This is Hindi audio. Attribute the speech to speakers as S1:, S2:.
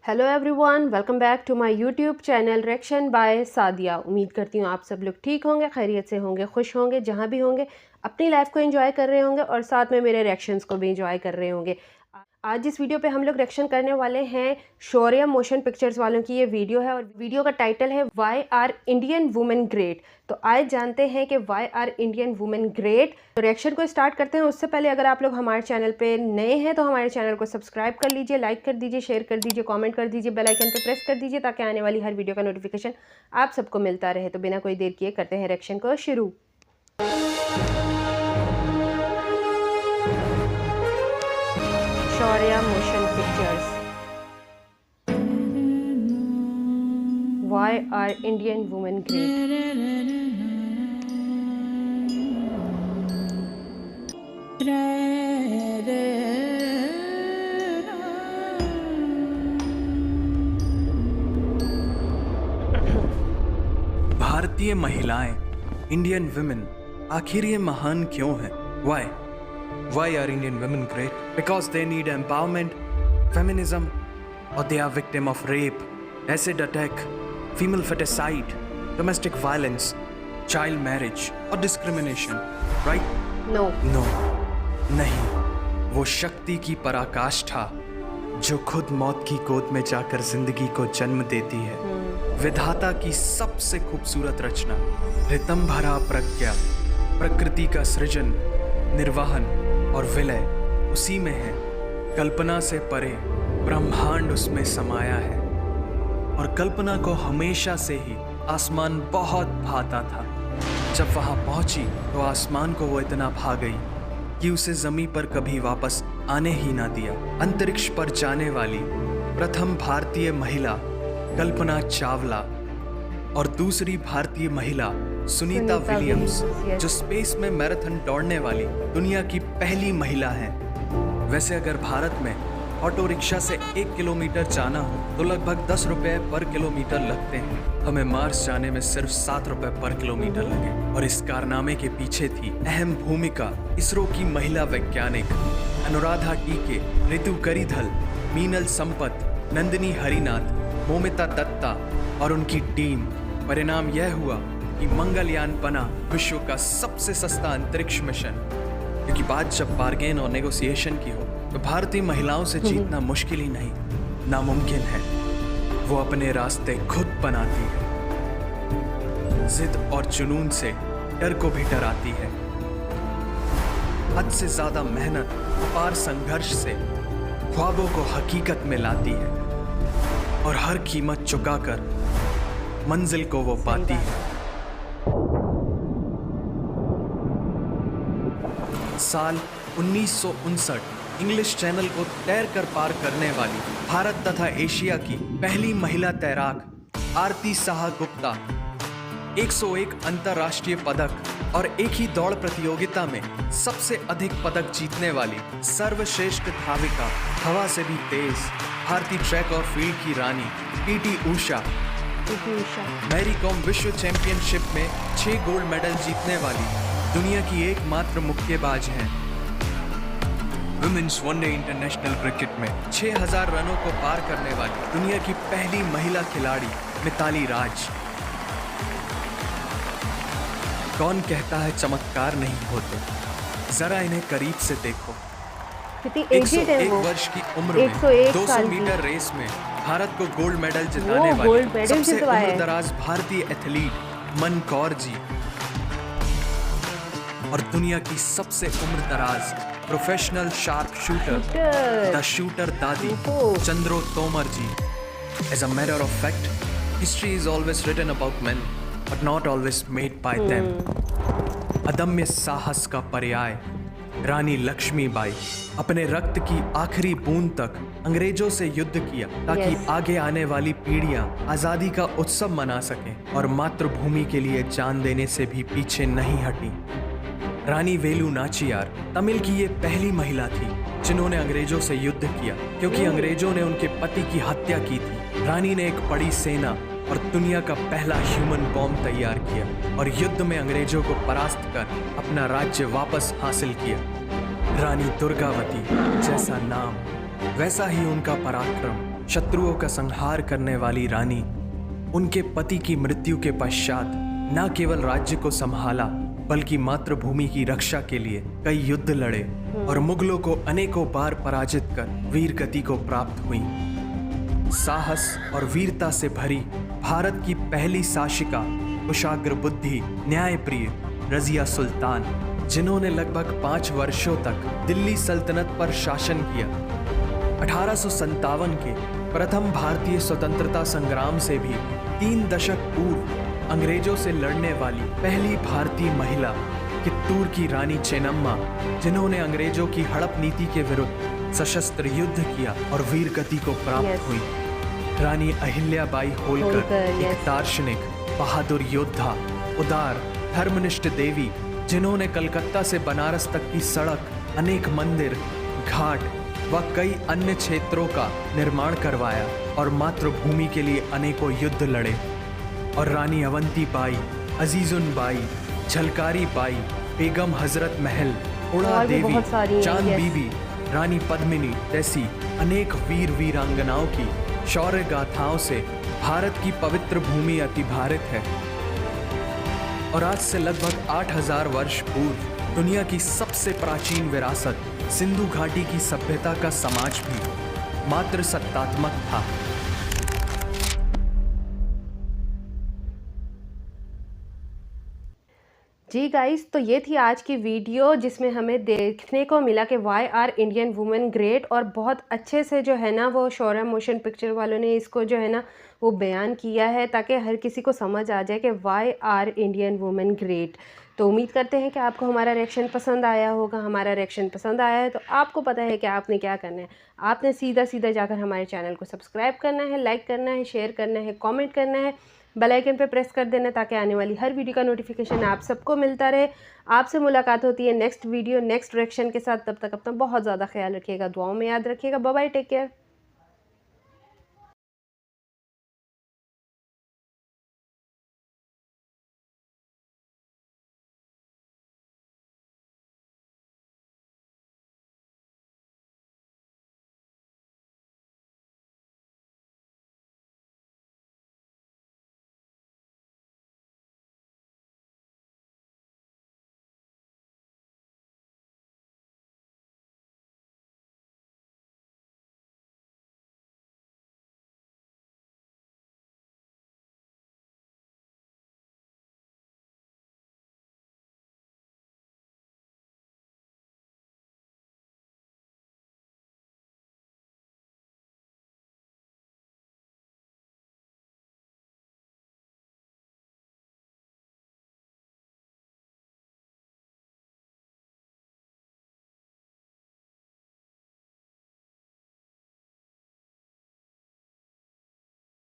S1: Hello everyone, welcome back to my YouTube channel reaction by Sadia. उम्मीद करती हूँ आप सब लोग ठीक होंगे, खैरियत से होंगे, खुश होंगे, जहाँ भी होंगे अपनी लाइफ को एंजॉय कर रहे होंगे और साथ में मेरे रिएक्शंस को भी एंजॉय कर रहे होंगे। आज इस वीडियो पे हम लोग रिएक्शन करने वाले हैं शौर्य मोशन पिक्चर्स वालों की ये वीडियो है और वीडियो का टाइटल है why are Indian women great. तो आज जानते हैं कि why are Indian women great. तो रिएक्शन को स्टार्ट करते हैं। उससे पहले अगर आप लोग हमारे चैनल पे नए हैं तो हमारे चैनल को सब्सक्राइब कर लीजिए, लाइक कर दीजिए, शेयर कर दीजिए, कमेंट कर दीजिए, बेल आइकन पे प्रेस कर दीजिए ताकि आने वाली हर वीडियो का नोटिफिकेशन आप सबको मिलता रहे। तो बिना कोई देर किए करते हैं रिएक्शन को शुरू। Shaurya motion pictures, why are Indian women great.
S2: भारतीय महिलाएं, इंडियन वुमेन, आखिर ये महान क्यों हैं? Why are Indian women great? Because they need empowerment, feminism, or they are victim of rape, acid attack, female feticide, domestic violence, child marriage, or discrimination, right?
S1: No.
S2: नहीं। वो शक्ति की पराकाष्ठा जो खुद मौत की गोद में जाकर जिंदगी को जन्म देती है। विधाता की सबसे खूबसूरत रचना, रितम भरा प्रज्ञा, प्रकृति का सृजन, निर्वहन और विलय उसी में है। कल्पना से परे ब्रह्मांड उसमें समाया है और कल्पना को हमेशा से ही आसमान बहुत भाता था। जब वहां पहुंची तो आसमान को वो इतना भा गई कि उसे जमीन पर कभी वापस आने ही ना दिया। अंतरिक्ष पर जाने वाली प्रथम भारतीय महिला कल्पना चावला और दूसरी भारतीय महिला सुनीता विलियम्स, जो स्पेस में मैराथन दौड़ने वाली दुनिया की पहली महिला है। वैसे अगर भारत में ऑटो रिक्शा से 1 किलोमीटर जाना हो तो लगभग 10 रुपए पर किलोमीटर लगते हैं। हमें मार्स जाने में सिर्फ 7 रुपए पर किलोमीटर लगे। और इस कारनामे के पीछे थी अहम भूमिका इसरो की महिला वैज्ञानिक अनुराधा टीके, ऋतु करीधल, मीनल संपत, नंदिनी हरिनाथ, मोमिता दत्ता और उनकी टीम। परिणाम यह हुआ कि मंगलयान बना विश्व का सबसे सस्ता अंतरिक्ष मिशन। क्योंकि बात जब बार्गेन और नेगोशिएशन की हो तो भारतीय महिलाओं से जीतना मुश्किल ही नहीं, नामुमकिन है। वो अपने रास्ते खुद बनाती है, जिद और जुनून से डर को भी डराती है। हद से ज्यादा मेहनत, अपार संघर्ष से ख्वाबों को हकीकत में लाती है और हर कीमत चुकाकर मंजिल को वो पाती है। साल 1959 इंग्लिश चैनल को तैर कर पार करने वाली भारत तथा एशिया की पहली महिला तैराक आरती साहा गुप्ता 101 अंतर्राष्ट्रीय पदक और एक ही दौड़ प्रतियोगिता में सबसे अधिक पदक जीतने वाली सर्वश्रेष्ठ धाविका, हवा से भी तेज भारतीय ट्रैक और फील्ड की रानी पीटी ऊषा, मैरी कॉम विश्व चैंपियनशिप में 6 गोल्ड मेडल जीतने वाली दुनिया की एकमात्र मुक्केबाज हैं। वुमेन्स वनडे इंटरनेशनल क्रिकेट में 6000 रनों को पार करने वाली दुनिया की पहली महिला खिलाड़ी मिताली राज। कौन कहता है चमत्कार नहीं होते? जरा इन्हें करीब से देखो। 101 वर्ष की उम्र में 200 मीटर रेस में भारत को गोल्ड मेडल जिताने वाली सबसे उम्रदराज भारतीय एथलीट मन कौर जी और दुनिया की सबसे उम्रदराज professional sharp shooter the shooter Dadi Chandro Tomar ji. As a matter of fact, history is always written about men but not always made by them. अदम्य साहस का पर्याय रानी लक्ष्मीबाई अपने रक्त की आखिरी बूंद तक अंग्रेजों से युद्ध किया ताकि आगे आने वाली पीढ़ियां आजादी का उत्सव मना सकें और मातृभूमि के लिए जान देने से भी पीछे नहीं हटी। रानी वेलु नाचियार तमिल की ये पहली महिला थी जिन्होंने अंग्रेजों से युद्ध किया क्योंकि अंग्रेजों ने उनके पति की हत्या की थी। रानी ने एक बड़ी सेना और दुनिया का पहला ह्यूमन बॉम्ब तैयार किया और युद्ध में अंग्रेजों को परास्त कर अपना राज्य वापस हासिल किया। रानी दुर्गावती जैसा नाम वैसा ही उनका पराक्रम। शत्रुओं का संहार करने वाली रानी उनके पति की मृत्यु के पश्चात न केवल राज्य को संभाला बल्कि मातृभूमि की रक्षा के लिए कई युद्ध लड़े और मुगलों को अनेकों बार पराजित कर वीर गति को प्राप्त हुई। साहस और वीरता से भरी भारत की पहली शासिका कुशाग्र बुद्धि न्यायप्रिय रजिया सुल्तान, जिन्होंने लगभग 5 वर्षों तक दिल्ली सल्तनत पर शासन किया। 1857 के प्रथम भारतीय स्वतंत्रता संग्राम से भी 3 दशक पूर्व अंग्रेजों से लड़ने वाली पहली भारतीय महिला कित्तूर की रानी चेन्नम्मा, जिन्होंने अंग्रेजों की हड़प नीति के विरुद्ध सशस्त्र युद्ध किया और वीर गति को प्राप्त हुई। रानी अहिल्याबाई होलकर एक दार्शनिक, बहादुर योद्धा, उदार, धर्मनिष्ठ देवी, जिन्होंने कलकत्ता से बनारस तक की सड़क, अनेक मंदिर, घाट व कई अन्य क्षेत्रों का निर्माण करवाया और मातृभूमि के लिए अनेकों युद्ध लड़े। और रानी अवंती बाई, अजीजुन बाई, झलकारी बाई, बेगम हजरत महल, उड़ा देवी, चांद बीबी, रानी पद्मिनी जैसी अनेक वीर वीरांगनाओं की शौर्य गाथाओं से भारत की पवित्र भूमि अतिभारित है। और आज से लगभग 8000 वर्ष पूर्व दुनिया की सबसे प्राचीन विरासत सिंधु घाटी की सभ्यता का समाज भी मात्र सत्तात्मक था।
S1: जी गाइस, तो ये थी आज की वीडियो जिसमें हमें देखने को मिला कि why are Indian women great, और बहुत अच्छे से जो है ना वो शौर्य मोशन पिक्चर वालों ने इसको जो है ना वो बयान किया है ताकि हर किसी को समझ आ जाए कि why are Indian women great. तो उम्मीद करते हैं कि आपको हमारा रिएक्शन पसंद आया होगा। हमारा रिएक्शन पसंद आया है तो आपको पता है कि आपने क्या करना है। आपने सीधा सीधा जाकर हमारे चैनल को सब्सक्राइब करना है, लाइक करना है, शेयर करना है, कमेंट करना है, बेल आइकन पे प्रेस कर देना ताकि आने वाली हर वीडियो का नोटिफिकेशन आप सबको मिलता रहे। आपसे मुलाकात होती है नेक्स्ट वीडियो नेक्स्ट रिएक्शन के साथ। तब तक अपना बहुत ज़्यादा ख्याल रखिएगा, दुआओं में याद रखिएगा। Bye bye, take care.